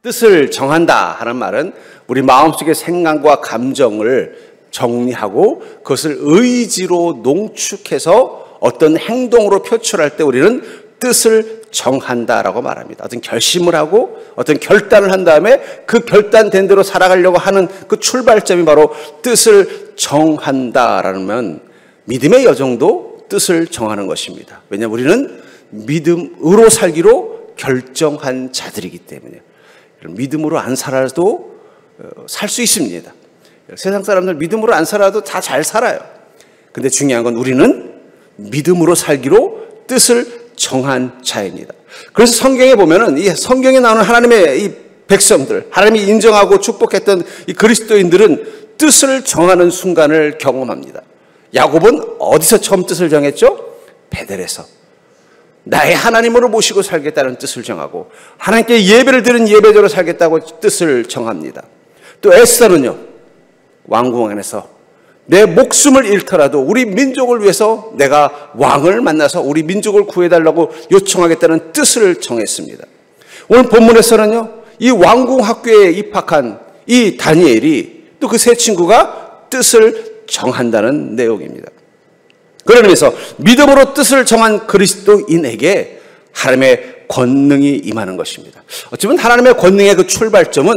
뜻을 정한다 하는 말은 우리 마음속의 생각과 감정을 정리하고 그것을 의지로 농축해서 어떤 행동으로 표출할 때 우리는 뜻을 정한다라고 말합니다. 어떤 결심을 하고 어떤 결단을 한 다음에 그 결단된 대로 살아가려고 하는 그 출발점이 바로 뜻을 정한다라는 믿음의 여정도 뜻을 정하는 것입니다. 왜냐하면 우리는 믿음으로 살기로 결정한 자들이기 때문에 믿음으로 안 살아도 살 수 있습니다. 세상 사람들 믿음으로 안 살아도 다 잘 살아요. 근데 중요한 건 우리는 믿음으로 살기로 뜻을 정한 자입니다. 그래서 성경에 보면은 이 성경에 나오는 하나님의 이 백성들, 하나님이 인정하고 축복했던 이 그리스도인들은 뜻을 정하는 순간을 경험합니다. 야곱은 어디서 처음 뜻을 정했죠? 베델에서. 나의 하나님으로 모시고 살겠다는 뜻을 정하고 하나님께 예배를 드리는 예배자로 살겠다고 뜻을 정합니다. 또 에스더는요, 왕궁 안에서 내 목숨을 잃더라도 우리 민족을 위해서 내가 왕을 만나서 우리 민족을 구해달라고 요청하겠다는 뜻을 정했습니다. 오늘 본문에서는요, 이 왕궁 학교에 입학한 이 다니엘이 또 그 세 친구가 뜻을 정한다는 내용입니다. 그런 의미에서 믿음으로 뜻을 정한 그리스도인에게 하나님의 권능이 임하는 것입니다. 어쩌면 하나님의 권능의 그 출발점은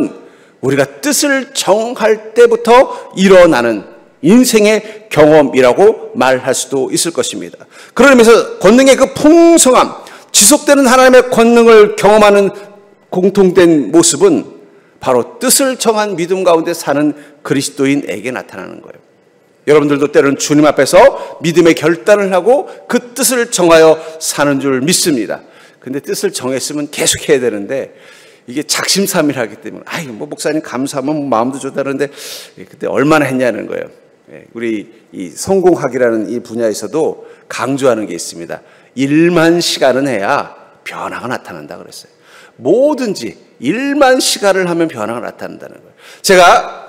우리가 뜻을 정할 때부터 일어나는 인생의 경험이라고 말할 수도 있을 것입니다. 그런 의미에서 권능의 그 풍성함, 지속되는 하나님의 권능을 경험하는 공통된 모습은 바로 뜻을 정한 믿음 가운데 사는 그리스도인에게 나타나는 거예요. 여러분들도 때로는 주님 앞에서 믿음의 결단을 하고 그 뜻을 정하여 사는 줄 믿습니다. 근데 뜻을 정했으면 계속 해야 되는데 이게 작심삼일하기 때문에 뭐 목사님 감사하면 마음도 좋다는데 그때 얼마나 했냐는 거예요. 우리 이 성공학이라는 이 분야에서도 강조하는 게 있습니다. 일만 시간은 해야 변화가 나타난다 그랬어요. 뭐든지 일만 시간을 하면 변화가 나타난다는 거예요. 제가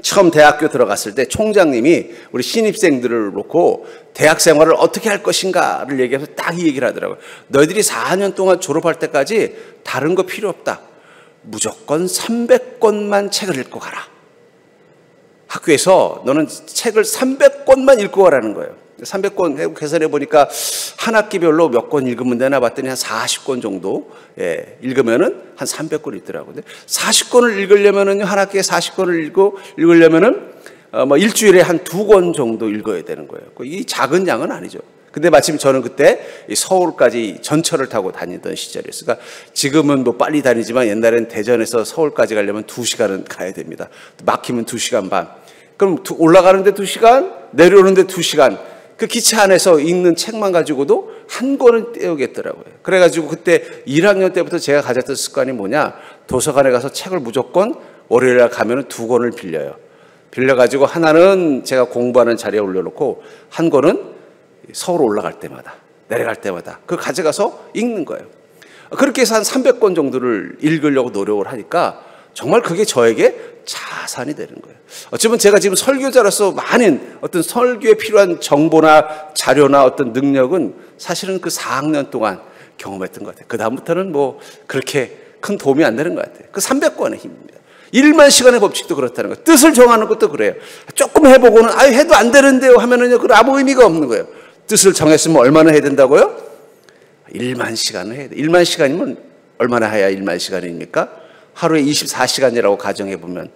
처음 대학교 들어갔을 때 총장님이 우리 신입생들을 놓고 대학 생활을 어떻게 할 것인가를 얘기해서 딱 이 얘기를 하더라고요. 너희들이 4년 동안 졸업할 때까지 다른 거 필요 없다. 무조건 300권만 책을 읽고 가라. 학교에서 너는 책을 300권만 읽고 가라는 거예요. 300권 계산해 보니까 한 학기별로 몇 권 읽으면 되나 봤더니 한 40권 정도 읽으면은 한 300권 있더라고요. 40권을 읽으려면은 한 학기에 40권을 읽으려면은 뭐 일주일에 한 2권 정도 읽어야 되는 거예요. 이 작은 양은 아니죠. 근데 마침 저는 그때 서울까지 전철을 타고 다니던 시절이었어요. 그러니까 지금은 뭐 빨리 다니지만 옛날엔 대전에서 서울까지 가려면 2시간은 가야 됩니다. 막히면 2시간 반. 그럼 올라가는데 2시간, 내려오는데 2시간. 그 기차 안에서 읽는 책만 가지고도 한 권은 떼우겠더라고요. 그래가지고 그때 1학년 때부터 제가 가졌던 습관이 뭐냐, 도서관에 가서 책을 무조건 월요일날 가면은 2권을 빌려요. 빌려가지고 하나는 제가 공부하는 자리에 올려놓고 한 권은 서울 올라갈 때마다, 내려갈 때마다 그걸 가져가서 읽는 거예요. 그렇게 해서 한 300권 정도를 읽으려고 노력을 하니까 정말 그게 저에게 자산이 되는 거예요. 어쩌면 제가 지금 설교자로서 많은 어떤 설교에 필요한 정보나 자료나 어떤 능력은 사실은 그 4학년 동안 경험했던 것 같아요. 그 다음부터는 뭐 그렇게 큰 도움이 안 되는 것 같아요. 그 300권의 힘입니다. 1만 시간의 법칙도 그렇다는 거예요. 뜻을 정하는 것도 그래요. 조금 해보고는 해도 안 되는데요 하면은요, 그 아무 의미가 없는 거예요. 뜻을 정했으면 얼마나 해야 된다고요? 1만 시간을 해야 돼요. 1만 시간이면 얼마나 해야 1만 시간입니까? 하루에 24시간이라고 가정해보면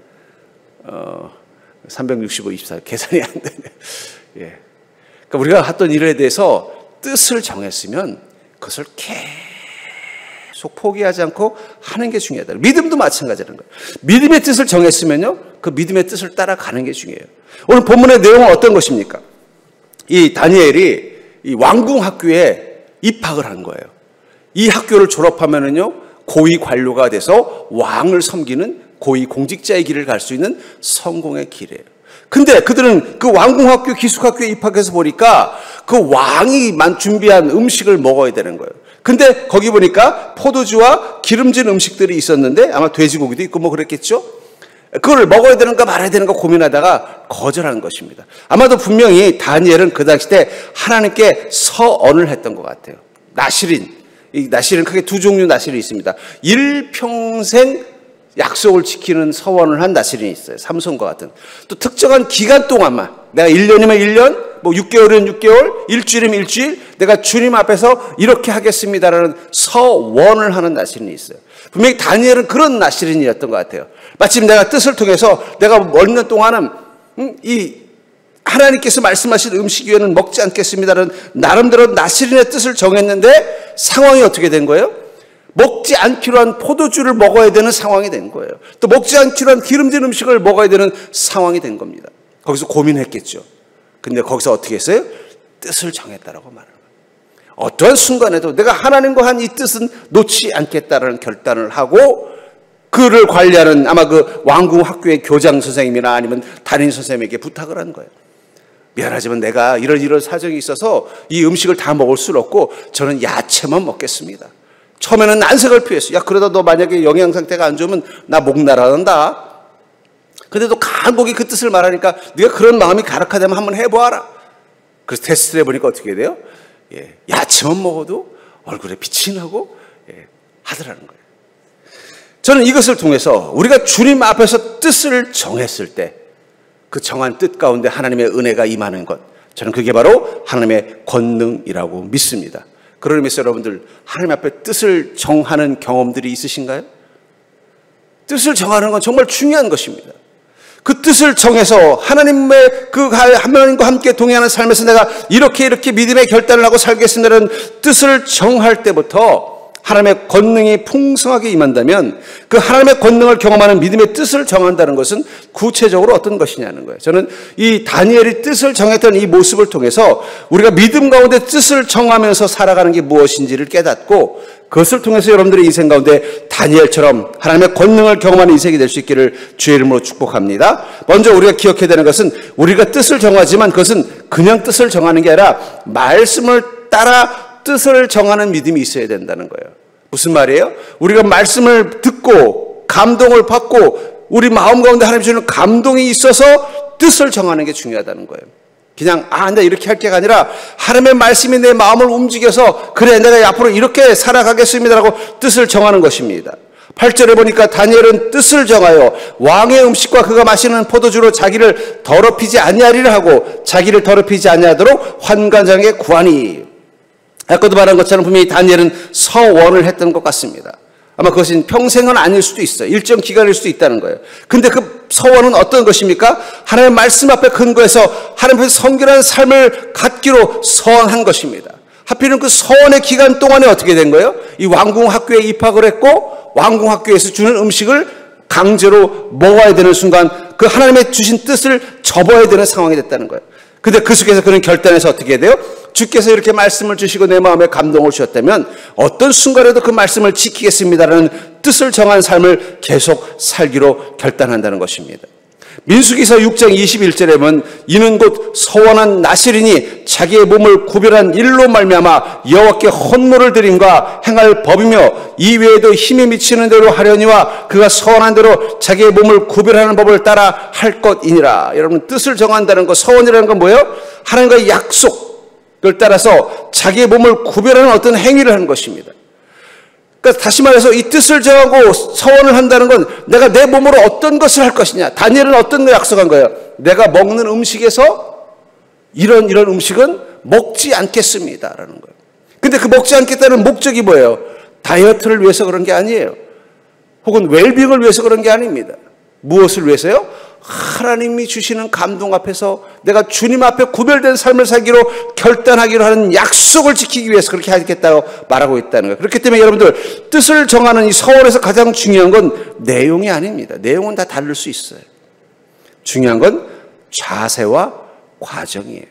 365, 24 계산이 안 되네. 예. 그러니까 우리가 했던 일에 대해서 뜻을 정했으면 그것을 계속 포기하지 않고 하는 게 중요하다. 믿음도 마찬가지라는 거예요. 믿음의 뜻을 정했으면요, 그 믿음의 뜻을 따라가는 게 중요해요. 오늘 본문의 내용은 어떤 것입니까? 이 다니엘이 이 왕궁 학교에 입학을 한 거예요. 이 학교를 졸업하면은요, 고위 관료가 돼서 왕을 섬기는 고위 공직자의 길을 갈 수 있는 성공의 길이에요. 근데 그들은 그 왕궁학교 기숙학교에 입학해서 보니까 그 왕이 준비한 음식을 먹어야 되는 거예요. 근데 거기 보니까 포도주와 기름진 음식들이 있었는데 아마 돼지고기도 있고 뭐 그랬겠죠? 그걸 먹어야 되는가 말아야 되는가 고민하다가 거절한 것입니다. 아마도 분명히 다니엘은 그 당시 때 하나님께 서언을 했던 것 같아요. 나실인. 이 나실은 크게 두 종류 나실이 있습니다. 일평생 약속을 지키는 서원을 한 나시린이 있어요. 삼손과 같은. 또 특정한 기간 동안만, 내가 1년이면 1년, 뭐 6개월이면 6개월, 일주일이면 일주일, 내가 주님 앞에서 이렇게 하겠습니다라는 서원을 하는 나시린이 있어요. 분명히 다니엘은 그런 나시린이었던 것 같아요. 마침 내가 뜻을 통해서 내가 먹는 동안은 이 하나님께서 말씀하신 음식 위에는 먹지 않겠습니다라는 나름대로 나시린의 뜻을 정했는데 상황이 어떻게 된 거예요? 먹지 않기로 한 포도주를 먹어야 되는 상황이 된 거예요. 또 먹지 않기로 한 기름진 음식을 먹어야 되는 상황이 된 겁니다. 거기서 고민했겠죠. 근데 거기서 어떻게 했어요? 뜻을 정했다라고 말하는 거예요. 어떠한 순간에도 내가 하나님과 한 이 뜻은 놓지 않겠다라는 결단을 하고 그를 관리하는 아마 그 왕궁 학교의 교장 선생님이나 아니면 담임 선생님에게 부탁을 한 거예요. 미안하지만 내가 이런 사정이 있어서 이 음식을 다 먹을 수는 없고 저는 야채만 먹겠습니다. 처음에는 난색을 표했어요. 야, 그러다 너 만약에 영양 상태가 안 좋으면 나 목 날아간다. 근데도 간곡히 그 뜻을 말하니까 네가 그런 마음이 가득하다면 한번 해보아라. 그래서 테스트를 해보니까 어떻게 돼요? 야채만 먹어도 얼굴에 빛이 나고 하더라는 거예요. 저는 이것을 통해서 우리가 주님 앞에서 뜻을 정했을 때 그 정한 뜻 가운데 하나님의 은혜가 임하는 것, 저는 그게 바로 하나님의 권능이라고 믿습니다. 그런 의미에서 여러분들 하나님 앞에 뜻을 정하는 경험들이 있으신가요? 뜻을 정하는 건 정말 중요한 것입니다. 그 뜻을 정해서 하나님의 하나님과 함께 동행하는 삶에서 내가 이렇게 믿음의 결단을 하고 살겠습니다라는 뜻을 정할 때부터 하나님의 권능이 풍성하게 임한다면 그 하나님의 권능을 경험하는 믿음의 뜻을 정한다는 것은 구체적으로 어떤 것이냐는 거예요. 저는 이 다니엘이 뜻을 정했던 이 모습을 통해서 우리가 믿음 가운데 뜻을 정하면서 살아가는 게 무엇인지를 깨닫고 그것을 통해서 여러분들의 인생 가운데 다니엘처럼 하나님의 권능을 경험하는 인생이 될 수 있기를 주의 이름으로 축복합니다. 먼저 우리가 기억해야 되는 것은 우리가 뜻을 정하지만 그것은 그냥 뜻을 정하는 게 아니라 말씀을 따라 뜻을 정하는 믿음이 있어야 된다는 거예요. 무슨 말이에요? 우리가 말씀을 듣고 감동을 받고 우리 마음 가운데 하나님 주시는 감동이 있어서 뜻을 정하는 게 중요하다는 거예요. 그냥 나 이렇게 할 게가 아니라 하나님의 말씀이 내 마음을 움직여서 그래 내가 앞으로 이렇게 살아가겠습니다라고 뜻을 정하는 것입니다. 8절에 보니까 다니엘은 뜻을 정하여 왕의 음식과 그가 마시는 포도주로 자기를 더럽히지 아니하리라 하고 자기를 더럽히지 아니하도록 환관장에 구하니. 아까도 말한 것처럼 분명히 다니엘은 서원을 했던 것 같습니다. 아마 그것은 평생은 아닐 수도 있어요. 일정 기간일 수도 있다는 거예요. 근데 그 서원은 어떤 것입니까? 하나님의 말씀 앞에 근거해서 하나님 앞에서 성결한 삶을 갖기로 서원한 것입니다. 하필은 그 서원의 기간 동안에 어떻게 된 거예요? 이 왕궁 학교에 입학을 했고 왕궁 학교에서 주는 음식을 강제로 먹어야 되는 순간 그 하나님의 주신 뜻을 접어야 되는 상황이 됐다는 거예요. 근데 그 속에서 그런 결단에서 어떻게 해야 돼요? 주께서 이렇게 말씀을 주시고 내 마음에 감동을 주셨다면 어떤 순간에도 그 말씀을 지키겠습니다라는 뜻을 정한 삶을 계속 살기로 결단한다는 것입니다. 민수기서 6장 21절에 보면 이는 곧 서원한 나시린이 자기의 몸을 구별한 일로 말미암아 여호와께 헌물을 드림과 행할 법이며 이 외에도 힘이 미치는 대로 하려니와 그가 서원한 대로 자기의 몸을 구별하는 법을 따라 할 것이니라. 여러분 뜻을 정한다는 것, 서원이라는 건 뭐예요? 하나님과의 약속을 따라서 자기의 몸을 구별하는 어떤 행위를 하는 것입니다. 그러니까 다시 말해서 이 뜻을 정하고 서원을 한다는 건 내가 내 몸으로 어떤 것을 할 것이냐. 다니엘은 어떤 걸 약속한 거예요? 내가 먹는 음식에서 이런 음식은 먹지 않겠습니다라는 거예요. 근데 그 먹지 않겠다는 목적이 뭐예요? 다이어트를 위해서 그런 게 아니에요. 혹은 웰빙을 위해서 그런 게 아닙니다. 무엇을 위해서요? 하나님이 주시는 감동 앞에서 내가 주님 앞에 구별된 삶을 살기로 결단하기로 하는 약속을 지키기 위해서 그렇게 하겠다고 말하고 있다는 거예요. 그렇기 때문에 여러분들 뜻을 정하는 이 서원에서 가장 중요한 건 내용이 아닙니다. 내용은 다 다를 수 있어요. 중요한 건 자세와 과정이에요.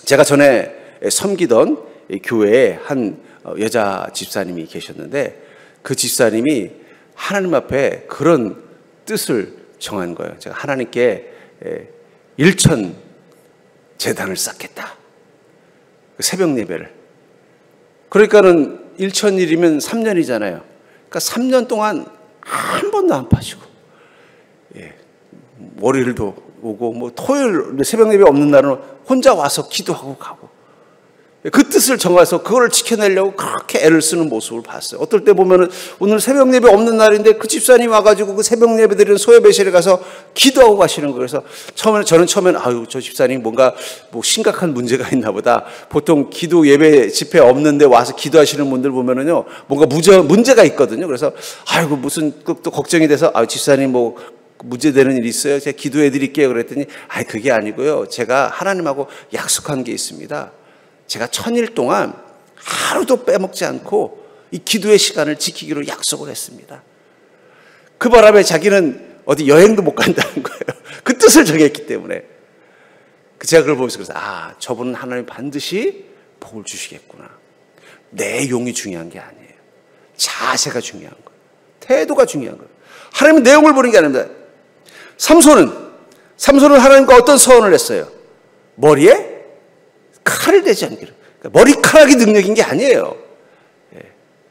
제가 전에 섬기던 교회에 한 여자 집사님이 계셨는데 그 집사님이 하나님 앞에 그런 뜻을 정한 거예요. 제가 하나님께 1천 제단을 쌓겠다. 새벽 예배를. 그러니까는 1,000일이면 3년이잖아요. 그러니까 3년 동안 한 번도 안 빠지고, 월요일도 오고, 뭐 토요일 새벽 예배 없는 날은 혼자 와서 기도하고 가고, 그 뜻을 정해서 그걸 지켜내려고 그렇게 애를 쓰는 모습을 봤어요. 어떨 때 보면은 오늘 새벽 예배 없는 날인데 그 집사님 와가지고 그 새벽 예배 드리는 소예배실에 가서 기도하고 가시는 거예요. 그래서 저는 처음에는 아유, 저 집사님 뭔가 뭐 심각한 문제가 있나 보다. 보통 기도 예배 집회 없는데 와서 기도하시는 분들 보면은요, 뭔가 문제가 있거든요. 그래서 아이고, 무슨 또 걱정이 돼서 아유, 집사님 뭐 문제되는 일이 있어요? 제가 기도해 드릴게요. 그랬더니 아이, 그게 아니고요. 제가 하나님하고 약속한 게 있습니다. 제가 1000일 동안 하루도 빼먹지 않고 이 기도의 시간을 지키기로 약속을 했습니다. 그 바람에 자기는 어디 여행도 못 간다는 거예요. 그 뜻을 정했기 때문에. 제가 그걸 보면서 그래서 아, 저분은 하나님 반드시 복을 주시겠구나. 내용이 중요한 게 아니에요. 자세가 중요한 거예요. 태도가 중요한 거예요. 하나님은 내용을 보는 게 아닙니다. 삼손은 하나님과 어떤 서원을 했어요? 머리에 칼을 대지 않기를. 그러니까 머리카락이 능력인 게 아니에요. 예.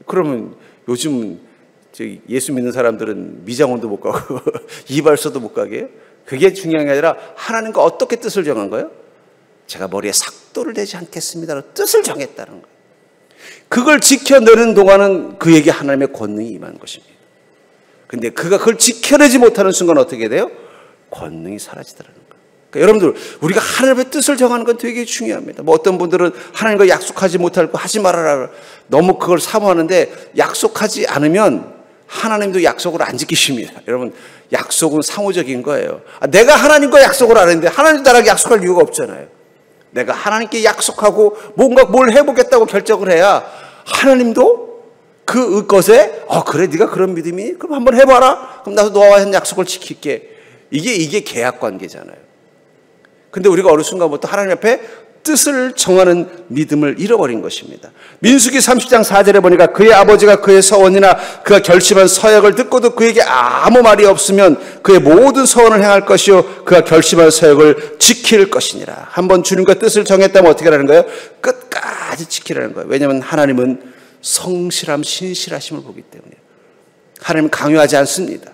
그러면 요즘 예수 믿는 사람들은 미장원도 못 가고 이발소도 못 가게 해요? 그게 중요한 게 아니라 하나님과 어떻게 뜻을 정한 거예요? 제가 머리에 삭도를 대지 않겠습니다라는 뜻을 정했다는 거예요. 그걸 지켜내는 동안은 그에게 하나님의 권능이 임한 것입니다. 근데 그가 그걸 지켜내지 못하는 순간 어떻게 돼요? 권능이 사라지더라는 거예요. 그러니까 여러분들, 우리가 하나님의 뜻을 정하는 건 되게 중요합니다. 뭐 어떤 분들은 하나님과 약속하지 못할 거 하지 말아라. 너무 그걸 사모하는데 약속하지 않으면 하나님도 약속을 안 지키십니다. 여러분, 약속은 상호적인 거예요. 내가 하나님과 약속을 안 했는데 하나님도 나랑 약속할 이유가 없잖아요. 내가 하나님께 약속하고 뭔가 뭘 해보겠다고 결정을 해야 하나님도 그것에 그래, 네가 그런 믿음이? 그럼 한번 해봐라. 그럼 나도 너와 한 약속을 지킬게. 이게 계약 관계잖아요. 근데 우리가 어느 순간부터 하나님 앞에 뜻을 정하는 믿음을 잃어버린 것입니다. 민수기 30장 4절에 보니까 그의 아버지가 그의 서원이나 그가 결심한 서약을 듣고도 그에게 아무 말이 없으면 그의 모든 서원을 행할 것이요 그가 결심한 서약을 지킬 것이니라. 한번 주님과 뜻을 정했다면 어떻게 하라는 거예요? 끝까지 지키라는 거예요. 왜냐하면 하나님은 성실함, 신실하심을 보기 때문이에요. 하나님은 강요하지 않습니다.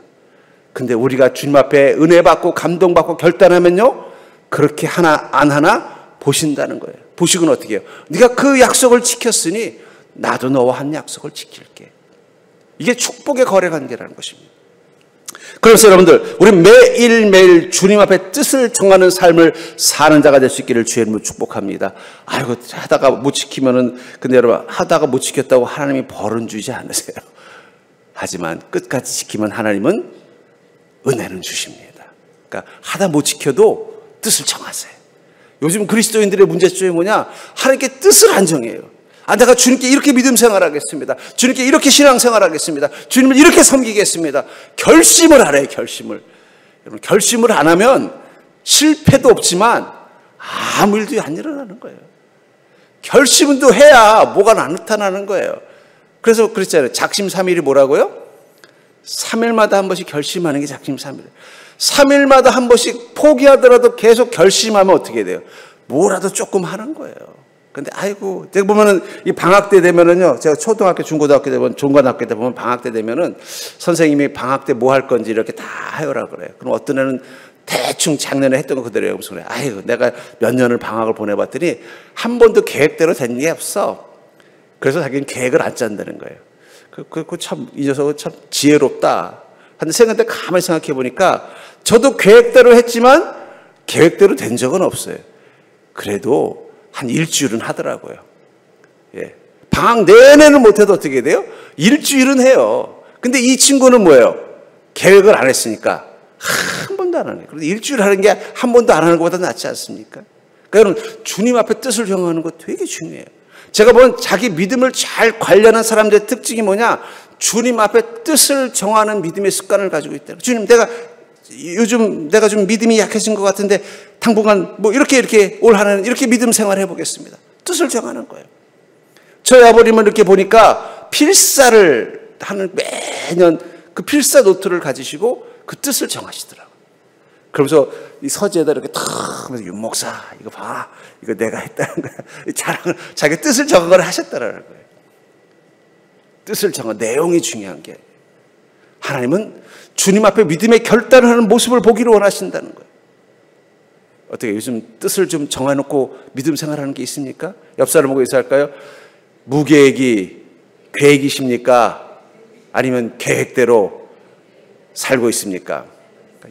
근데 우리가 주님 앞에 은혜 받고 감동받고 결단하면요, 그렇게 하나 안 하나 보신다는 거예요. 보시고는 어떻게 해요? 네가 그 약속을 지켰으니 나도 너와 한 약속을 지킬게. 이게 축복의 거래 관계라는 것입니다. 그래서 여러분들, 우리 매일매일 주님 앞에 뜻을 정하는 삶을 사는 자가 될 수 있기를 주의 이름으로 축복합니다. 아이고, 하다가 못 지키면은, 근데 여러분, 하다가 못 지켰다고 하나님이 벌은 주지 않으세요. 하지만 끝까지 지키면 하나님은 은혜는 주십니다. 그러니까 하다 못 지켜도 뜻을 정하세요. 요즘 그리스도인들의 문제점이 뭐냐? 하나님께 뜻을 안 정해요. 내가 주님께 이렇게 믿음 생활하겠습니다. 주님께 이렇게 신앙 생활하겠습니다. 주님을 이렇게 섬기겠습니다. 결심을 하래요, 결심을. 여러분, 결심을 안 하면 실패도 없지만 아무 일도 안 일어나는 거예요. 결심은 또 해야 뭐가 나타나는 거예요. 그래서 그랬잖아요. 작심삼일이 뭐라고요? 3일마다 한 번씩 결심하는 게 작심삼일. 3일마다 한 번씩 포기하더라도 계속 결심하면 어떻게 돼요? 뭐라도 조금 하는 거예요. 근데 아이고, 제가 보면은 이 방학 때 되면은요, 제가 초등학교, 중고등학교 되면, 중고등학교 때 보면 방학 때 되면은 선생님이 방학 때 뭐 할 건지 이렇게 다 하여라 그래요. 그럼 어떤 애는 대충 작년에 했던 거 그대로 해서 그래. 아이고, 내가 몇 년을 방학을 보내봤더니 한 번도 계획대로 된 게 없어. 그래서 자기는 계획을 안 짠다는 거예요. 이 녀석은 참 지혜롭다. 근데 생각때 가만히 생각해 보니까 저도 계획대로 했지만 계획대로 된 적은 없어요. 그래도 한 일주일은 하더라고요. 예. 방학 내내는 못해도 어떻게 돼요? 일주일은 해요. 근데 이 친구는 뭐예요? 계획을 안 했으니까 한 번도 안 하네. 그런데 일주일 하는 게 한 번도 안 하는 것보다 낫지 않습니까? 그러니까 여러분, 주님 앞에 뜻을 정하는 거 되게 중요해요. 제가 본 자기 믿음을 잘 관련한 사람들의 특징이 뭐냐? 주님 앞에 뜻을 정하는 믿음의 습관을 가지고 있다. 주님, 요즘 내가 좀 믿음이 약해진 것 같은데 당분간 뭐 이렇게 올 한해는 이렇게 믿음 생활해 보겠습니다. 뜻을 정하는 거예요. 저희 아버님은 이렇게 보니까 필사를 하는 매년 그 필사 노트를 가지시고 그 뜻을 정하시더라고요. 그러면서 이 서재에다 이렇게 탁 하면서 윤 목사 이거 봐, 이거 내가 했다는 거야. 자랑을, 자기 뜻을 정한 걸 하셨다라는 거예요. 뜻을 정한 내용이 중요한 게, 하나님은 주님 앞에 믿음의 결단을 하는 모습을 보기를 원하신다는 거예요. 어떻게 요즘 뜻을 좀 정해놓고 믿음 생활하는 게 있습니까? 옆 사람 보고 인사할까요? 무계획이 계획이십니까? 아니면 계획대로 살고 있습니까?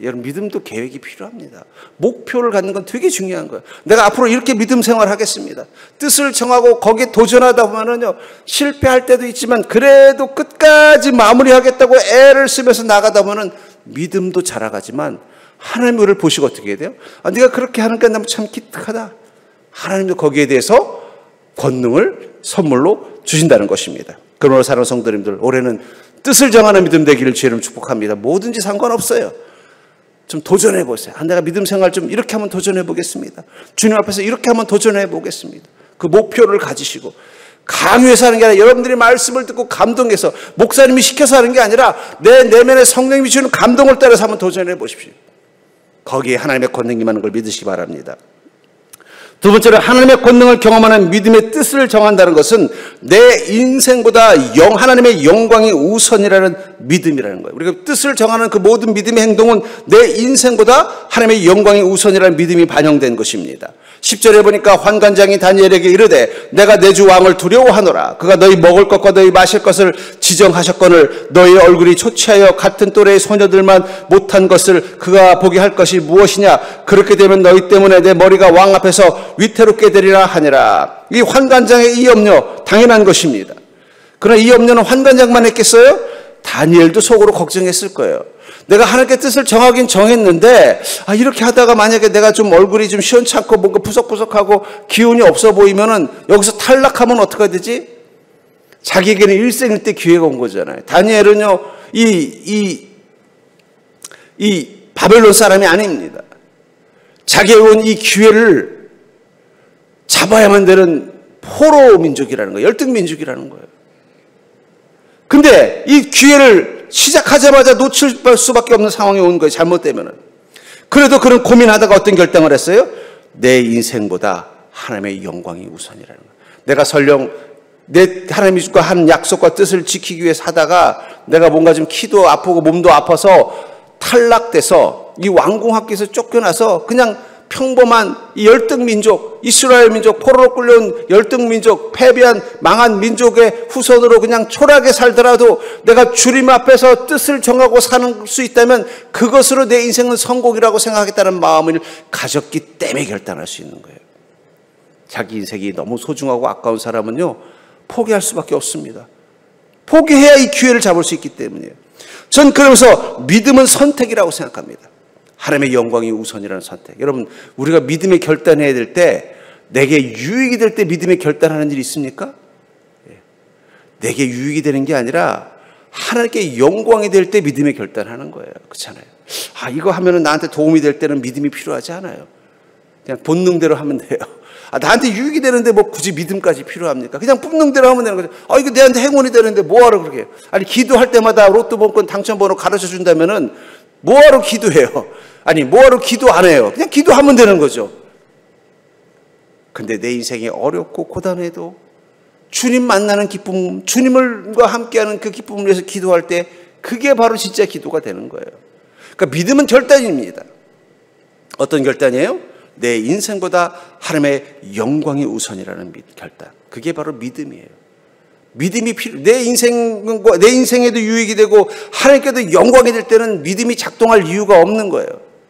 여러분, 믿음도 계획이 필요합니다. 목표를 갖는 건 되게 중요한 거예요. 내가 앞으로 이렇게 믿음 생활하겠습니다. 뜻을 정하고 거기에 도전하다 보면은요, 실패할 때도 있지만 그래도 끝까지 마무리하겠다고 애를 쓰면서 나가다 보면은 믿음도 자라가지만 하나님이 우리를 보시고 어떻게 해야 돼요? 네가 그렇게 하는 게 너무 참 기특하다. 하나님도 거기에 대해서 권능을 선물로 주신다는 것입니다. 그러므로 사랑하는 성도님들, 올해는 뜻을 정하는 믿음 되기를 주의로 축복합니다. 뭐든지 상관없어요. 좀 도전해 보세요. 내가 믿음 생활 좀 이렇게 한번 도전해 보겠습니다. 주님 앞에서 이렇게 한번 도전해 보겠습니다. 그 목표를 가지시고, 강요해서 하는 게 아니라 여러분들이 말씀을 듣고 감동해서, 목사님이 시켜서 하는 게 아니라 내 내면에 성령님이 주는 감동을 따라서 한번 도전해 보십시오. 거기에 하나님의 권능이 임하는 걸 믿으시기 바랍니다. 두 번째로, 하나님의 권능을 경험하는 믿음의 뜻을 정한다는 것은 내 인생보다 하나님의 영광이 우선이라는 믿음이라는 거예요. 우리가 뜻을 정하는 그 모든 믿음의 행동은 내 인생보다 하나님의 영광이 우선이라는 믿음이 반영된 것입니다. 10절에 보니까 환관장이 다니엘에게 이르되 내가 내 주 왕을 두려워하노라. 그가 너희 먹을 것과 너희 마실 것을 지정하셨거늘 너희 얼굴이 초췌하여 같은 또래의 소녀들만 못한 것을 그가 보게 할 것이 무엇이냐. 그렇게 되면 너희 때문에 내 머리가 왕 앞에서 위태롭게 되리라 하니라. 이 환관장의 이 염려 당연한 것입니다. 그러나 이 염려는 환관장만 했겠어요? 다니엘도 속으로 걱정했을 거예요. 내가 하나님께 뜻을 정하긴 정했는데 이렇게 하다가 만약에 내가 좀 얼굴이 좀 시원찮고 뭔가 푸석푸석하고 기운이 없어 보이면은 여기서 탈락하면 어떻게 되지? 자기에게는 일생일대 기회가 온 거잖아요. 다니엘은요 이 바벨론 사람이 아닙니다. 자기에게 온 이 기회를 잡아야만 되는 포로 민족이라는 거예요. 열등 민족이라는 거예요. 근데 이 기회를 시작하자마자 놓칠 수밖에 없는 상황이 온 거예요. 잘못되면은. 그래도 그는 고민하다가 어떤 결정을 했어요? 내 인생보다 하나님의 영광이 우선이라는 거예요. 내가 설령 내 하나님과 한 약속과 뜻을 지키기 위해서 하다가 내가 뭔가 좀 키도 아프고 몸도 아파서 탈락돼서 이 왕궁학교에서 쫓겨나서 그냥 평범한 이 열등 민족, 이스라엘 민족, 포로로 끌려온 열등 민족, 패배한 망한 민족의 후손으로 그냥 초라하게 살더라도 내가 주님 앞에서 뜻을 정하고 사는 수 있다면 그것으로 내 인생은 성공이라고 생각하겠다는 마음을 가졌기 때문에 결단할 수 있는 거예요. 자기 인생이 너무 소중하고 아까운 사람은요, 포기할 수밖에 없습니다. 포기해야 이 기회를 잡을 수 있기 때문이에요. 전 그러면서 믿음은 선택이라고 생각합니다. 하나님의 영광이 우선이라는 선택. 여러분, 우리가 믿음의 결단해야 될 때 내게 유익이 될 때 믿음의 결단하는 일이 있습니까? 내게 유익이 되는 게 아니라 하나님께 영광이 될 때 믿음의 결단하는 거예요. 그렇잖아요. 이거 하면은 나한테 도움이 될 때는 믿음이 필요하지 않아요. 그냥 본능대로 하면 돼요. 나한테 유익이 되는데 뭐 굳이 믿음까지 필요합니까? 그냥 본능대로 하면 되는 거죠. 이거 내한테 행운이 되는데 뭐하러 그렇게 해요? 아니, 기도할 때마다 로또 복권 당첨번호 가르쳐 준다면은 뭐하러 기도해요? 아니, 뭐하러 기도 안 해요? 그냥 기도하면 되는 거죠. 근데 내 인생이 어렵고 고단해도 주님 만나는 기쁨, 주님과 함께하는 그 기쁨을 위해서 기도할 때 그게 바로 진짜 기도가 되는 거예요. 그러니까 믿음은 결단입니다. 어떤 결단이에요? 내 인생보다 하나님의 영광이 우선이라는 결단. 그게 바로 믿음이에요. 믿음이 내 인생에도 유익이 되고 하나님께도 영광이 될 때는 믿음이 작동할 이유가 없는 거예요.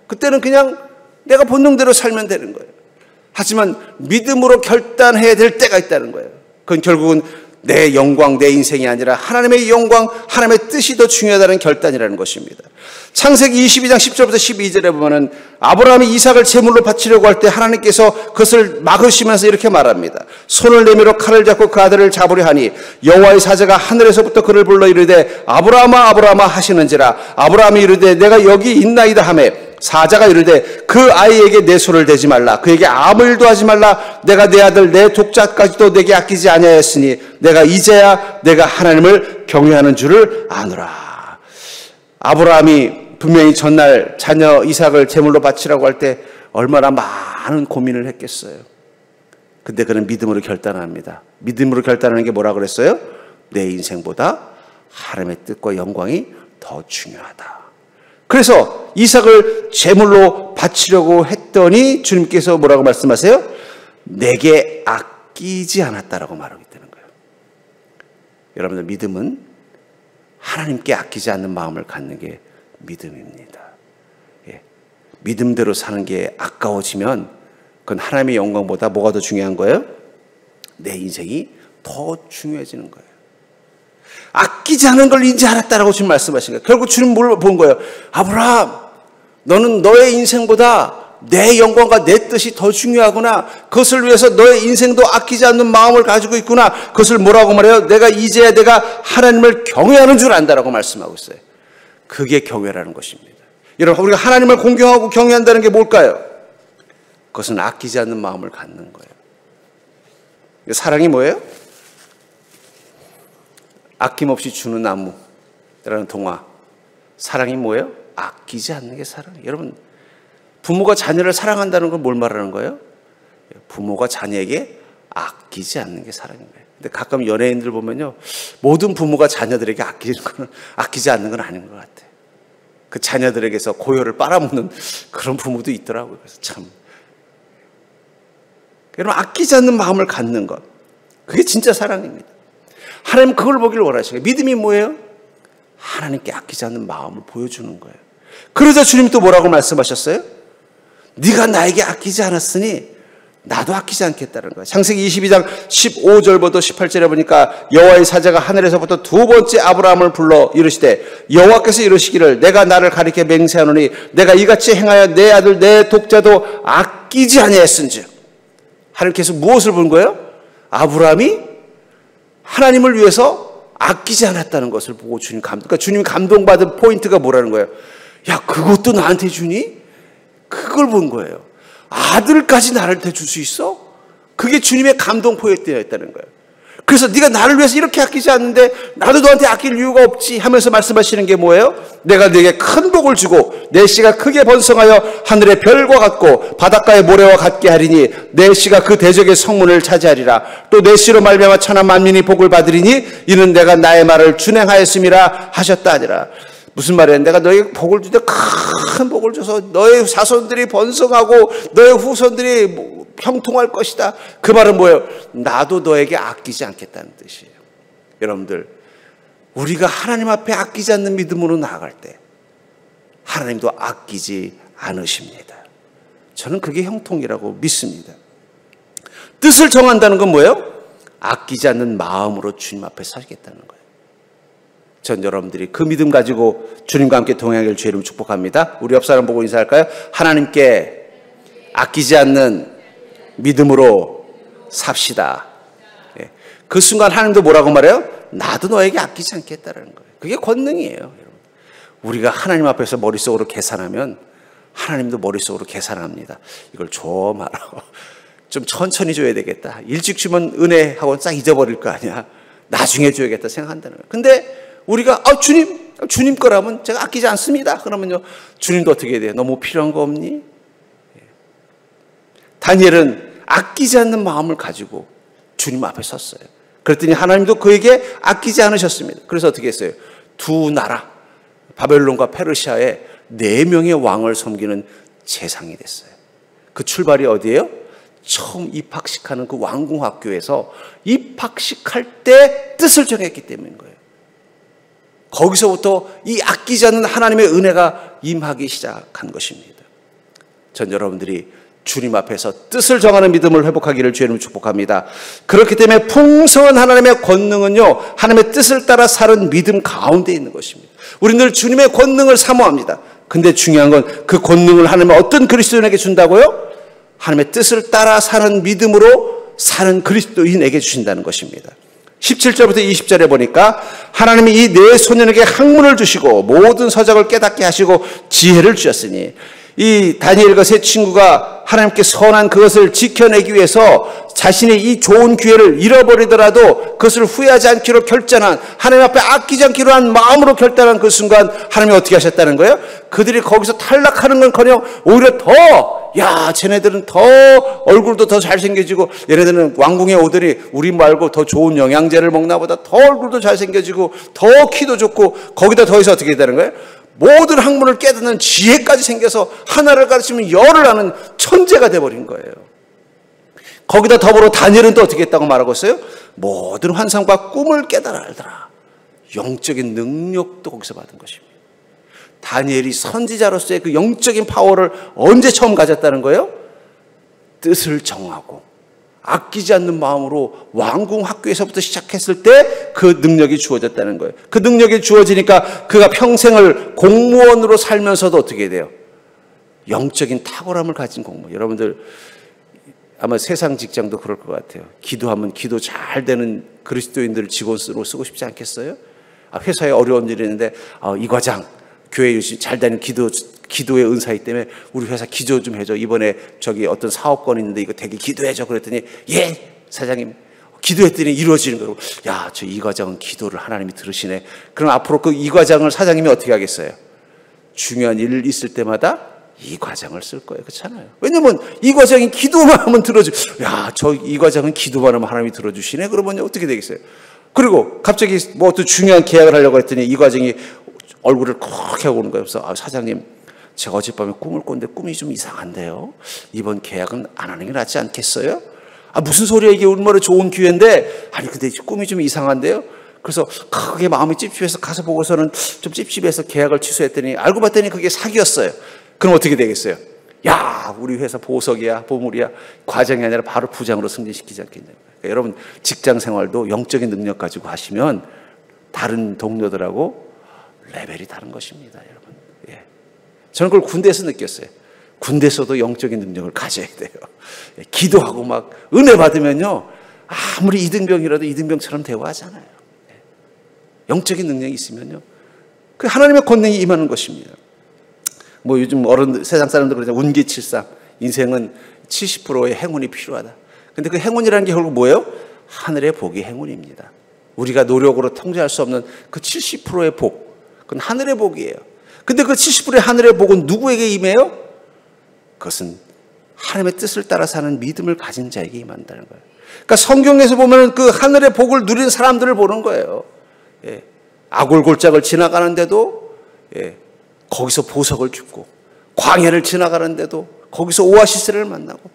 그때는 그냥 내가 본능대로 살면 되는 거예요. 하지만 믿음으로 결단해야 될 때가 있다는 거예요. 그건 결국은 내 영광, 내 인생이 아니라 하나님의 영광, 하나님의 뜻이 더 중요하다는 결단이라는 것입니다. 창세기 22장 10절부터 12절에 보면은 아브라함이 이삭을 제물로 바치려고 할 때 하나님께서 그것을 막으시면서 이렇게 말합니다. 손을 내밀어 칼을 잡고 그 아들을 잡으려 하니 여호와의 사자가 하늘에서부터 그를 불러 이르되 아브라함아 아브라함아 하시는지라. 아브라함이 이르되 내가 여기 있나이다 하매 사자가 이르되 그 아이에게 내 손을 대지 말라. 그에게 아무 일도 하지 말라. 내가 내 아들 내 독자까지도 내게 아끼지 아니하였으니 내가 이제야 내가 하나님을 경외하는 줄을 아노라. 아브라함이 분명히 전날 자녀 이삭을 제물로 바치라고 할 때 얼마나 많은 고민을 했겠어요. 근데 그는 믿음으로 결단합니다. 믿음으로 결단하는 게 뭐라 그랬어요? 내 인생보다 하나님의 뜻과 영광이 더 중요하다. 그래서 이삭을 제물로 바치려고 했더니 주님께서 뭐라고 말씀하세요? 내게 아끼지 않았다라고 말하고 있다는 거예요. 여러분들, 믿음은 하나님께 아끼지 않는 마음을 갖는 게 믿음입니다. 예. 믿음대로 사는 게 아까워지면 그건 하나님의 영광보다 뭐가 더 중요한 거예요? 내 인생이 더 중요해지는 거예요. 아끼지 않은 걸 인지 않았다라고 지금 말씀하신 거예요. 결국 주님 뭘 본 거예요? 아브라함, 너는 너의 인생보다 내 영광과 내 뜻이 더 중요하구나. 그것을 위해서 너의 인생도 아끼지 않는 마음을 가지고 있구나. 그것을 뭐라고 말해요? 내가 이제야 내가 하나님을 경외하는 줄 안다라고 말씀하고 있어요. 그게 경외라는 것입니다. 여러분, 우리가 하나님을 공경하고 경외한다는 게 뭘까요? 그것은 아끼지 않는 마음을 갖는 거예요. 사랑이 뭐예요? 아낌없이 주는 나무라는 동화. 사랑이 뭐예요? 아끼지 않는 게 사랑이에요. 여러분, 부모가 자녀를 사랑한다는 건 뭘 말하는 거예요? 부모가 자녀에게 아끼지 않는 게 사랑인 거예요. 근데 가끔 연예인들 보면요, 모든 부모가 자녀들에게 아끼지 않는 건 아닌 것 같아요. 그 자녀들에게서 고요를 빨아먹는 그런 부모도 있더라고요. 그래서 참, 여러분, 아끼지 않는 마음을 갖는 것, 그게 진짜 사랑입니다. 하나님 그걸 보기를 원하시고, 믿음이 뭐예요? 하나님께 아끼지 않는 마음을 보여주는 거예요. 그러자 주님이 또 뭐라고 말씀하셨어요? 네가 나에게 아끼지 않았으니 나도 아끼지 않겠다는 거예요. 창세기 22장 15절부터 18절에 보니까 여호와의 사자가 하늘에서부터 두 번째 아브라함을 불러 이르시되 여호와께서 이르시기를 내가 나를 가리켜 맹세하노니 내가 이같이 행하여 내 아들 내 독자도 아끼지 아니하였은즉. 하나님께서 무엇을 본 거예요? 아브라함이 하나님을 위해서 아끼지 않았다는 것을 보고 그러니까 주님이 감동받은 포인트가 뭐라는 거예요? 야, 그것도 나한테 주니? 그걸 본 거예요. 아들까지 나를 대줄 수 있어? 그게 주님의 감동 포인트였다는 거예요. 그래서 네가 나를 위해서 이렇게 아끼지 않는데 나도 너한테 아낄 이유가 없지 하면서 말씀하시는 게 뭐예요? 내가 네게 큰 복을 주고 내 씨가 크게 번성하여 하늘의 별과 같고 바닷가의 모래와 같게 하리니 내 씨가 그 대적의 성문을 차지하리라. 또 내 씨로 말미암아 천하 만민이 복을 받으리니 이는 내가 나의 말을 준행하였음이라 하셨다 하니라. 무슨 말이에요? 내가 너에게 복을 주되 큰 복을 줘서 너의 자손들이 번성하고 너의 후손들이 형통할 것이다. 그 말은 뭐예요? 나도 너에게 아끼지 않겠다는 뜻이에요. 여러분들, 우리가 하나님 앞에 아끼지 않는 믿음으로 나아갈 때 하나님도 아끼지 않으십니다. 저는 그게 형통이라고 믿습니다. 뜻을 정한다는 건 뭐예요? 아끼지 않는 마음으로 주님 앞에 살겠다는 거예요. 전 여러분들이 그 믿음 가지고 주님과 함께 동행하길 주의 이름으로 축복합니다. 우리 옆 사람 보고 인사할까요? 하나님께 아끼지 않는 믿음으로 삽시다. 예. 그 순간 하나님도 뭐라고 말해요? 나도 너에게 아끼지 않겠다는 거예요. 그게 권능이에요. 여러분. 우리가 하나님 앞에서 머릿속으로 계산하면 하나님도 머릿속으로 계산합니다. 이걸 줘 말아. 좀 천천히 줘야 되겠다. 일찍 주면 은혜하고 싹 잊어버릴 거 아니야. 나중에 줘야겠다 생각한다는 거예요. 근데 우리가 주님 거라면 제가 아끼지 않습니다. 그러면요, 주님도 어떻게 해야 돼요? 너 뭐 필요한 거 없니? 다니엘은 아끼지 않는 마음을 가지고 주님 앞에 섰어요. 그랬더니 하나님도 그에게 아끼지 않으셨습니다. 그래서 어떻게 했어요? 두 나라, 바벨론과 페르시아의 4명의 왕을 섬기는 재상이 됐어요. 그 출발이 어디예요? 처음 입학식하는 그 왕궁학교에서 입학식할 때 뜻을 정했기 때문인 거예요. 거기서부터 이 아끼지 않는 하나님의 은혜가 임하기 시작한 것입니다. 전 여러분들이 주님 앞에서 뜻을 정하는 믿음을 회복하기를 주의 이름으로 축복합니다. 그렇기 때문에 풍성한 하나님의 권능은요, 하나님의 뜻을 따라 사는 믿음 가운데 있는 것입니다. 우리는 늘 주님의 권능을 사모합니다. 근데 중요한 건 그 권능을 하나님의 어떤 그리스도인에게 준다고요? 하나님의 뜻을 따라 사는 믿음으로 사는 그리스도인에게 주신다는 것입니다. 17절부터 20절에 보니까 하나님이 이 네 소년에게 학문을 주시고 모든 서적을 깨닫게 하시고 지혜를 주셨으니 이 다니엘과 세 친구가 하나님께 선한 그것을 지켜내기 위해서 자신의 이 좋은 기회를 잃어버리더라도 그것을 후회하지 않기로 결단한, 하나님 앞에 아끼지 않기로 한 마음으로 결단한 그 순간 하나님이 어떻게 하셨다는 거예요? 그들이 거기서 탈락하는 건커녕 오히려 더, 야, 쟤네들은 더 얼굴도 더 잘생겨지고, 얘네들은 왕궁에 오더니 우리 말고 더 좋은 영양제를 먹나 보다 더 얼굴도 잘생겨지고 더 키도 좋고, 거기다 더해서 어떻게 되는 거예요? 모든 학문을 깨닫는 지혜까지 생겨서 하나를 가르치면 열을 아는 천재가 돼버린 거예요. 거기다 더불어 다니엘은 또 어떻게 했다고 말하고 있어요? 모든 환상과 꿈을 깨달아 알더라. 영적인 능력도 거기서 받은 것입니다. 다니엘이 선지자로서의 그 영적인 파워를 언제 처음 가졌다는 거예요? 뜻을 정하고 아끼지 않는 마음으로 왕궁 학교에서부터 시작했을 때 그 능력이 주어졌다는 거예요. 그 능력이 주어지니까 그가 평생을 공무원으로 살면서도 어떻게 돼요? 영적인 탁월함을 가진 공무원. 여러분들 아마 세상 직장도 그럴 것 같아요. 기도하면 기도 잘 되는 그리스도인들을 직원으로 쓰고 싶지 않겠어요? 회사에 어려운 일이 있는데 이 과장 교회 잘 다니는 기도의 은사이기 때문에 우리 회사 기도 좀 해줘. 이번에 저기 어떤 사업권이 있는데 이거 되게 기도해줘. 그랬더니 예 사장님 기도했더니 이루어지는 거고. 야, 저 이 과장은 기도를 하나님이 들으시네. 그럼 앞으로 그 이 과장을 사장님이 어떻게 하겠어요? 중요한 일 있을 때마다 이 과장을 쓸 거예요. 그렇잖아요. 왜냐면 이 과장이 기도만 하면 들어줘. 야, 저 이 과장은 기도만 하면 하나님이 들어주시네. 그러면 어떻게 되겠어요? 그리고 갑자기 뭐 어떤 중요한 계약을 하려고 했더니 이 과장이 얼굴을 그렇게 하고 오는 거예요. 그래서 사장님 제가 어젯밤에 꿈을 꿨는데 꿈이 좀 이상한데요. 이번 계약은 안 하는 게 낫지 않겠어요? 무슨 소리야 이게 얼마나 좋은 기회인데. 아니 근데 꿈이 좀 이상한데요. 그래서 크게 마음이 찝찝해서 가서 보고서는 좀 찝찝해서 계약을 취소했더니 알고 봤더니 그게 사기였어요. 그럼 어떻게 되겠어요? 야, 우리 회사 보석이야, 보물이야. 과장이 아니라 바로 부장으로 승진시키지 않겠냐고요. 그러니까 여러분 직장 생활도 영적인 능력 가지고 하시면 다른 동료들하고 레벨이 다른 것입니다, 여러분. 예. 저는 그걸 군대에서 느꼈어요. 군대에서도 영적인 능력을 가져야 돼요. 예. 기도하고 막 은혜 받으면요, 아무리 이등병이라도 이등병처럼 대우하잖아요. 예. 영적인 능력이 있으면요, 그 하나님의 권능이 임하는 것입니다. 뭐 요즘 세상 사람들 그러잖아요. 운기칠삼. 인생은 70%의 행운이 필요하다. 근데 그 행운이라는 게 결국 뭐예요? 하늘의 복이 행운입니다. 우리가 노력으로 통제할 수 없는 그 70%의 복. 그건 하늘의 복이에요. 근데 그 70%의 하늘의 복은 누구에게 임해요? 그것은 하나님의 뜻을 따라 사는 믿음을 가진 자에게 임한다는 거예요. 그러니까 성경에서 보면 그 하늘의 복을 누리는 사람들을 보는 거예요. 예. 아골골짝을 지나가는데도 예. 거기서 보석을 줍고, 광야를 지나가는데도 거기서 오아시스를 만나고,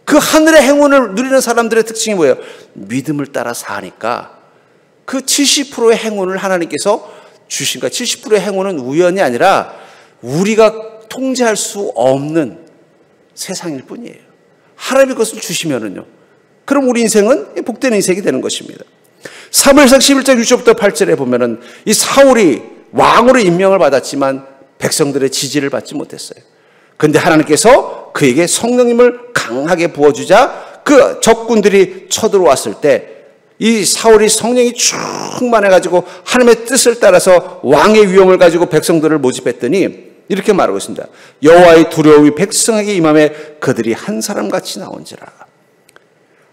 그 하늘의 행운을 누리는 사람들의 특징이 뭐예요? 믿음을 따라 사니까 그 70%의 행운을 하나님께서 주신 거예요. 70%의 행운은 우연이 아니라 우리가 통제할 수 없는 세상일 뿐이에요. 하나님이 그것을 주시면은요, 그럼 우리 인생은 복된 인생이 되는 것입니다. 사무엘상 11장 6절부터 8절에 보면은 이 사울이 왕으로 임명을 받았지만 백성들의 지지를 받지 못했어요. 그런데 하나님께서 그에게 성령님을 강하게 부어주자 그 적군들이 쳐들어왔을 때 이 사울이 성령이 충만해가지고 하나님의 뜻을 따라서 왕의 위엄을 가지고 백성들을 모집했더니 이렇게 말하고 있습니다. 여호와의 두려움이 백성에게 임함에 그들이 한 사람같이 나온지라.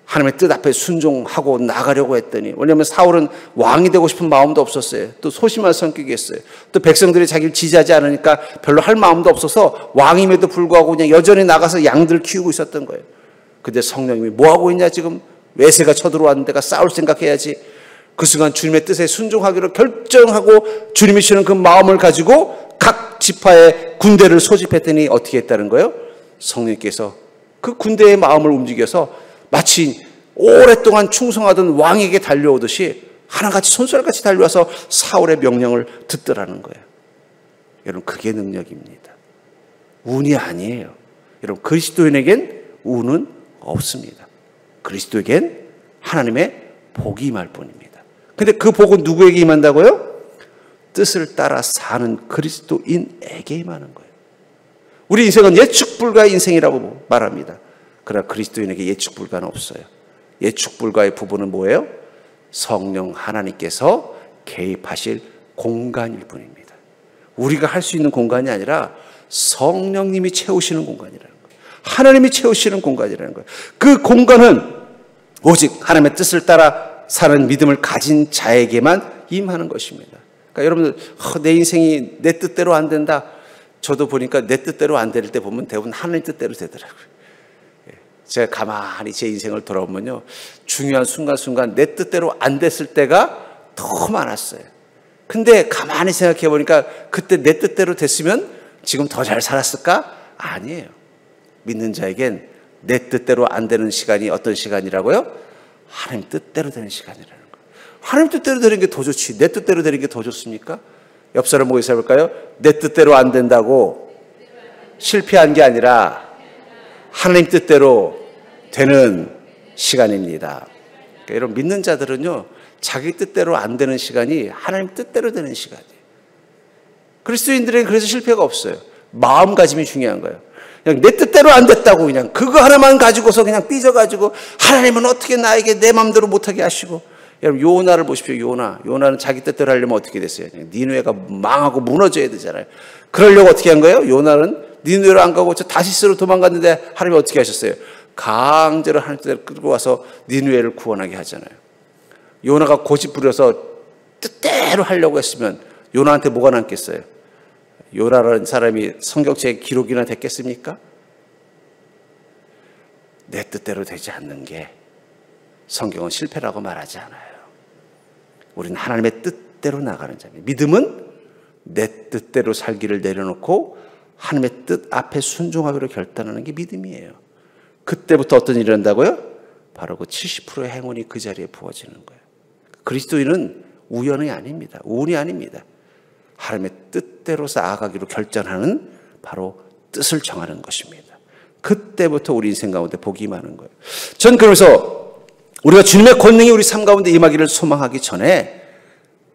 하나님의 뜻 앞에 순종하고 나가려고 했더니, 왜냐하면 사울은 왕이 되고 싶은 마음도 없었어요. 또 소심한 성격이었어요. 또 백성들이 자기를 지지하지 않으니까 별로 할 마음도 없어서 왕임에도 불구하고 그냥 여전히 나가서 양들 키우고 있었던 거예요. 근데 성령님이 뭐하고 있냐, 지금 외세가 쳐들어왔는데 가 싸울 생각해야지. 그 순간 주님의 뜻에 순종하기로 결정하고 주님이 주는 그 마음을 가지고 각 지파의 군대를 소집했더니 어떻게 했다는 거예요? 성령님께서 그 군대의 마음을 움직여서 마치 오랫동안 충성하던 왕에게 달려오듯이 하나같이 손가락같이 달려와서 사울의 명령을 듣더라는 거예요. 여러분, 그게 능력입니다. 운이 아니에요. 여러분, 그리스도인에겐 운은 없습니다. 그리스도에겐 하나님의 복이 임할 뿐입니다. 근데 그 복은 누구에게 임한다고요? 뜻을 따라 사는 그리스도인에게 임하는 거예요. 우리 인생은 예측 불가의 인생이라고 말합니다. 그러나 그리스도인에게 예측 불가는 없어요. 예측 불가의 부분은 뭐예요? 성령 하나님께서 개입하실 공간일 뿐입니다. 우리가 할 수 있는 공간이 아니라 성령님이 채우시는 공간이라는 거예요. 하나님이 채우시는 공간이라는 거예요. 그 공간은 오직 하나님의 뜻을 따라 사는 믿음을 가진 자에게만 임하는 것입니다. 그러니까 여러분들, 내 인생이 내 뜻대로 안 된다. 저도 보니까 내 뜻대로 안 될 때 보면 대부분 하나님 뜻대로 되더라고요. 제가 가만히 제 인생을 돌아보면요, 중요한 순간순간 내 뜻대로 안 됐을 때가 더 많았어요. 근데 가만히 생각해 보니까 그때 내 뜻대로 됐으면 지금 더 잘 살았을까? 아니에요. 믿는 자에겐 내 뜻대로 안 되는 시간이 어떤 시간이라고요? 하나님 뜻대로 되는 시간이라는 거예요. 하나님 뜻대로 되는 게 더 좋지. 내 뜻대로 되는 게 더 좋습니까? 옆 사람 보고 있어볼까요? 내 뜻대로 안 된다고 실패한 게 아니라 하나님 뜻대로 되는 시간입니다. 그러니까 여러분, 믿는 자들은요, 자기 뜻대로 안 되는 시간이 하나님 뜻대로 되는 시간이에요. 그리스도인들에게 그래서 실패가 없어요. 마음가짐이 중요한 거예요. 그냥 내 뜻대로 안 됐다고 그냥 그거 하나만 가지고서 그냥 삐져가지고 하나님은 어떻게 나에게 내 마음대로 못하게 하시고. 여러분, 요나를 보십시오. 요나는 자기 뜻대로 하려면 어떻게 됐어요? 니느웨가 망하고 무너져야 되잖아요. 그러려고 어떻게 한 거예요? 요나는 니느웨로 안 가고 저 다시스로 도망갔는데 하나님이 어떻게 하셨어요? 강제로 하나님 뜻대로 끌고 와서 니느웨를 구원하게 하잖아요. 요나가 고집 부려서 뜻대로 하려고 했으면 요나한테 뭐가 남겠어요? 요나라는 사람이 성경책에 기록이나 됐겠습니까? 내 뜻대로 되지 않는 게 성경은 실패라고 말하지 않아요. 우리는 하나님의 뜻대로 나가는 자입니다. 믿음은 내 뜻대로 살기를 내려놓고 하나님의 뜻 앞에 순종하기로 결단하는 게 믿음이에요. 그때부터 어떤 일이 일어난다고요? 바로 그 70%의 행운이 그 자리에 부어지는 거예요. 그리스도인은 우연이 아닙니다. 운이 아닙니다. 하나님의 뜻대로 나아가기로 결정하는 바로 뜻을 정하는 것입니다. 그때부터 우리 인생 가운데 복이 임하는 거예요. 전 그래서 우리가 주님의 권능이 우리 삶 가운데 임하기를 소망하기 전에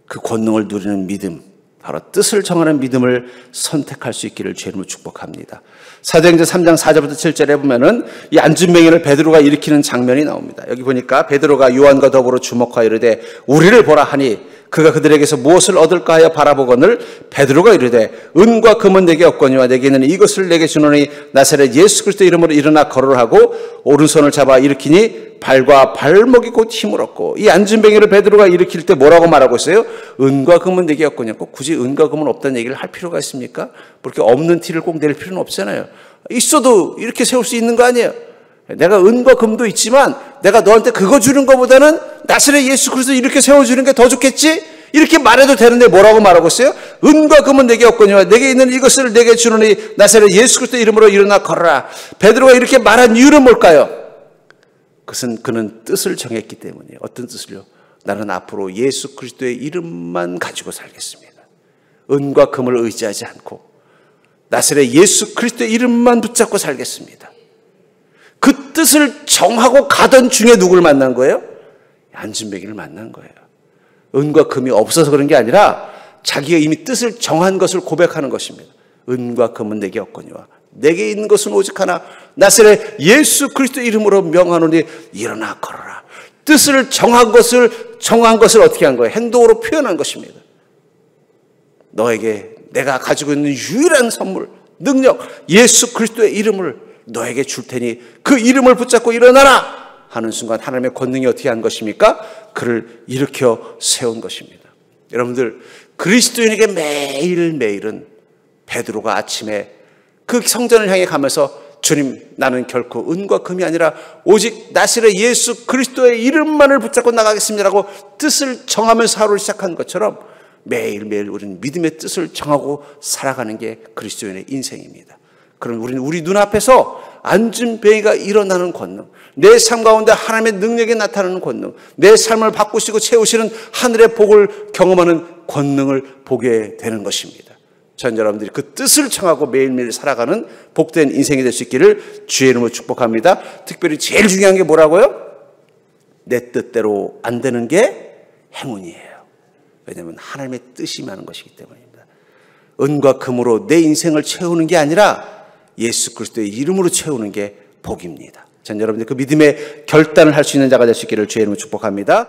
그 권능을 누리는 믿음, 바로 뜻을 정하는 믿음을 선택할 수 있기를 주님으로 축복합니다. 사도행전 3장 4절부터 7절에 보면은 이 안진뱅이를 베드로가 일으키는 장면이 나옵니다. 여기 보니까 베드로가 요한과 더불어 주목하여 이르되 우리를 보라 하니 그가 그들에게서 무엇을 얻을까 하여 바라보거늘 베드로가 이르되 은과 금은 내게 없거니와 내게 있는 이것을 내게 주노니 나사렛 예수 그리스도 이름으로 일어나 걸으라 하고 오른손을 잡아 일으키니 발과 발목이 곧 힘을 얻고. 이 안진뱅이를 베드로가 일으킬 때 뭐라고 말하고 있어요? 은과 금은 내게 없거니와. 꼭 굳이 은과 금은 없다는 얘기를 할 필요가 있습니까? 그렇게 없는 티를 꼭 낼 필요는 없잖아요. 있어도 이렇게 세울 수 있는 거 아니에요? 내가 은과 금도 있지만 내가 너한테 그거 주는 것보다는 나사렛 예수 그리스도 이렇게 세워주는 게 더 좋겠지? 이렇게 말해도 되는데 뭐라고 말하고 있어요? 은과 금은 내게 없거니와 내게 있는 이것을 내게 주노니 나사렛 예수 그리스도 이름으로 일어나 걸어라. 베드로가 이렇게 말한 이유는 뭘까요? 그것은 그는 뜻을 정했기 때문이에요. 어떤 뜻을요? 나는 앞으로 예수 그리스도의 이름만 가지고 살겠습니다. 은과 금을 의지하지 않고 나사렛 예수 그리스도의 이름만 붙잡고 살겠습니다. 그 뜻을 정하고 가던 중에 누구를 만난 거예요? 안진뱅이를 만난 거예요. 은과 금이 없어서 그런 게 아니라 자기가 이미 뜻을 정한 것을 고백하는 것입니다. 은과 금은 내게 없거니와 내게 있는 것은 오직 하나 나사렛 예수 그리스도 이름으로 명하노니 일어나 걸어라. 뜻을 정한 것을 어떻게 한 거예요? 행동으로 표현한 것입니다. 너에게 내가 가지고 있는 유일한 선물, 능력, 예수 그리스도의 이름을 너에게 줄 테니 그 이름을 붙잡고 일어나라 하는 순간 하나님의 권능이 어떻게 한 것입니까? 그를 일으켜 세운 것입니다. 여러분들, 그리스도인에게 매일매일은 베드로가 아침에 그 성전을 향해 가면서 주님, 나는 결코 은과 금이 아니라 오직 나사렛 예수 그리스도의 이름만을 붙잡고 나가겠습니다라고 뜻을 정하면서 하루를 시작한 것처럼 매일매일 우리는 믿음의 뜻을 정하고 살아가는 게 그리스도인의 인생입니다. 그럼 우리는 우리 눈앞에서 안진뱅이가 일어나는 권능, 내 삶 가운데 하나님의 능력이 나타나는 권능, 내 삶을 바꾸시고 채우시는 하늘의 복을 경험하는 권능을 보게 되는 것입니다. 전 여러분들이 그 뜻을 청하고 매일매일 살아가는 복된 인생이 될 수 있기를 주의 이름으로 축복합니다. 특별히 제일 중요한 게 뭐라고요? 내 뜻대로 안 되는 게 행운이에요. 왜냐하면 하나님의 뜻이 많은 것이기 때문입니다. 은과 금으로 내 인생을 채우는 게 아니라 예수 그리스도의 이름으로 채우는 게 복입니다. 전 여러분들 그 믿음의 결단을 할 수 있는 자가 될 수 있기를 주의 이름으로 축복합니다.